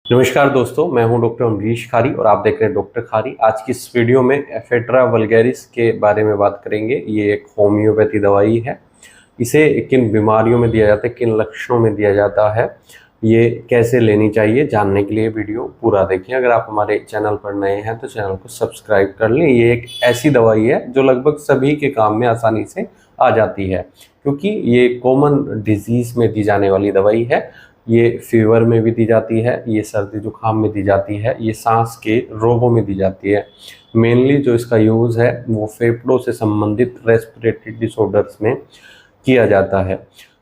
नमस्कार दोस्तों, मैं हूं डॉक्टर अमरीश खारी और आप देख रहे हैं डॉक्टर खारी। आज की इस वीडियो में एफेड्रा वल्गैरिस के बारे में बात करेंगे। ये एक होम्योपैथी दवाई है। इसे किन बीमारियों में दिया जाता है, किन लक्षणों में दिया जाता है, ये कैसे लेनी चाहिए, जानने के लिए वीडियो पूरा देखें। अगर आप हमारे चैनल पर नए हैं तो चैनल को सब्सक्राइब कर लें। ये एक ऐसी दवाई है जो लगभग सभी के काम में आसानी से आ जाती है, क्योंकि ये कॉमन डिजीज़ में दी जाने वाली दवाई है। ये फीवर में भी दी जाती है, ये सर्दी जुकाम में दी जाती है, ये सांस के रोगों में दी जाती है। मेनली जो इसका यूज़ है वो फेफड़ों से संबंधित रेस्पिरेटरी डिसऑर्डर्स में किया जाता है।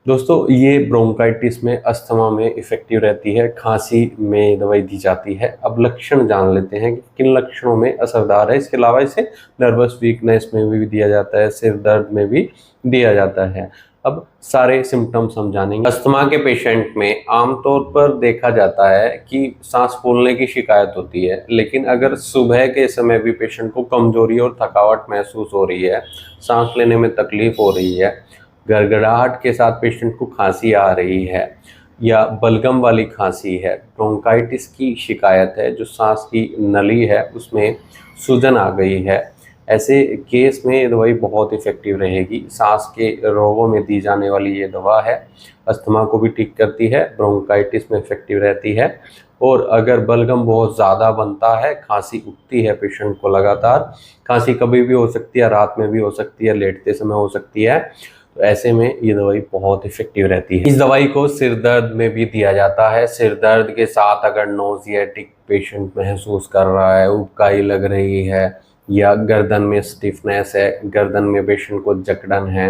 दोस्तों, ये ब्रोंकाइटिस में, अस्थमा में इफ़ेक्टिव रहती है, खांसी में दवाई दी जाती है। अब लक्षण जान लेते हैं कि किन लक्षणों में असरदार है। इसके अलावा इसे नर्वस वीकनेस में भी दिया जाता है, सिर दर्द में भी दिया जाता है। अब सारे सिम्टम्स हम जानेंगे। अस्थमा के पेशेंट में आमतौर पर देखा जाता है कि सांस फूलने की शिकायत होती है, लेकिन अगर सुबह के समय भी पेशेंट को कमजोरी और थकावट महसूस हो रही है, सांस लेने में तकलीफ हो रही है, गड़गड़ाहट के साथ पेशेंट को खांसी आ रही है या बलगम वाली खांसी है, ब्रोंकाइटिस की शिकायत है, जो सांस की नली है उसमें सूजन आ गई है, ऐसे केस में ये दवाई बहुत इफ़ेक्टिव रहेगी। सांस के रोगों में दी जाने वाली ये दवा है। अस्थमा को भी ठीक करती है, ब्रोंकाइटिस में इफ़ेक्टिव रहती है। और अगर बलगम बहुत ज़्यादा बनता है, खांसी उठती है पेशेंट को लगातार, खांसी कभी भी हो सकती है, रात में भी हो सकती है, लेटते समय हो सकती है, तो ऐसे में ये दवाई बहुत इफ़ेक्टिव रहती है। इस दवाई को सिर दर्द में भी दिया जाता है। सिर दर्द के साथ अगर नोजिएटिक पेशेंट महसूस कर रहा है, उबकाई लग रही है, या गर्दन में स्टिफनेस है, गर्दन में पेशेंट को जकड़न है,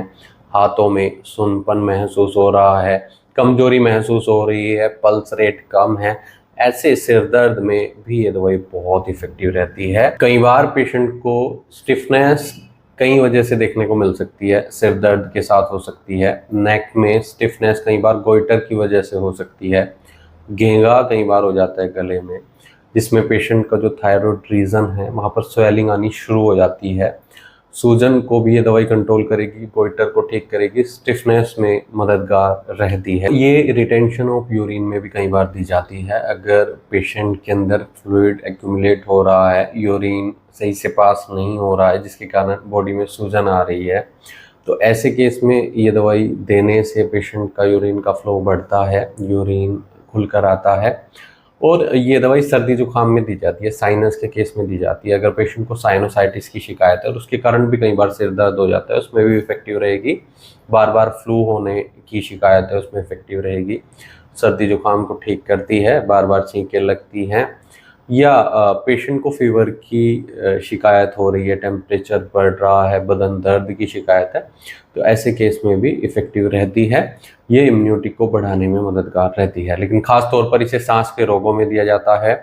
हाथों में सुनपन महसूस हो रहा है, कमजोरी महसूस हो रही है, पल्स रेट कम है, ऐसे सिर दर्द में भी ये दवाई बहुत इफ़ेक्टिव रहती है। कई बार पेशेंट को स्टिफनेस कई वजह से देखने को मिल सकती है, सिर दर्द के साथ हो सकती है। नेक में स्टिफनेस कई बार गोइटर की वजह से हो सकती है। घेंगा कई बार हो जाता है गले में, जिसमें पेशेंट का जो थायराइड रीजन है वहाँ पर स्वेलिंग आनी शुरू हो जाती है। सूजन को भी ये दवाई कंट्रोल करेगी, गोइटर को ठीक करेगी, स्टिफनेस में मददगार रहती है। ये रिटेंशन ऑफ यूरिन में भी कई बार दी जाती है। अगर पेशेंट के अंदर फ्लूइड एक्यूमुलेट हो रहा है, यूरिन सही से पास नहीं हो रहा है, जिसके कारण बॉडी में सूजन आ रही है, तो ऐसे केस में ये दवाई देने से पेशेंट का यूरिन का फ्लो बढ़ता है, यूरिन खुलकर आता है। और ये दवाई सर्दी जुकाम में दी जाती है, साइनस के केस में दी जाती है। अगर पेशेंट को साइनोसाइटिस की शिकायत है और उसके कारण भी कई बार सिर दर्द हो जाता है, उसमें भी इफेक्टिव रहेगी। बार बार फ्लू होने की शिकायत है, उसमें इफेक्टिव रहेगी। सर्दी जुकाम को ठीक करती है, बार बार छींकें लगती हैं, या पेशेंट को फीवर की शिकायत हो रही है, टेम्परेचर बढ़ रहा है, बदन दर्द की शिकायत है, तो ऐसे केस में भी इफ़ेक्टिव रहती है। ये इम्यूनिटी को बढ़ाने में मददगार रहती है। लेकिन ख़ास तौर पर इसे सांस के रोगों में दिया जाता है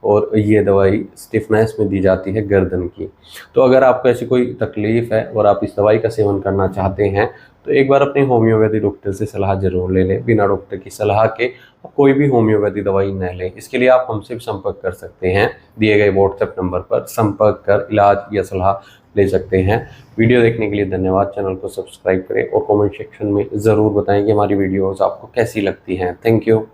और ये दवाई स्टिफनेस में दी जाती है, गर्दन की। तो अगर आपको ऐसी कोई तकलीफ़ है और आप इस दवाई का सेवन करना चाहते हैं, तो एक बार अपने होम्योपैथी डॉक्टर से सलाह ज़रूर ले लें। बिना डॉक्टर की सलाह के कोई भी होम्योपैथी दवाई न लें। इसके लिए आप हमसे भी संपर्क कर सकते हैं। दिए गए व्हाट्सएप नंबर पर संपर्क कर इलाज या सलाह ले सकते हैं। वीडियो देखने के लिए धन्यवाद। चैनल को सब्सक्राइब करें और कमेंट सेक्शन में ज़रूर बताएं कि हमारी वीडियोस आपको कैसी लगती हैं। Thank you.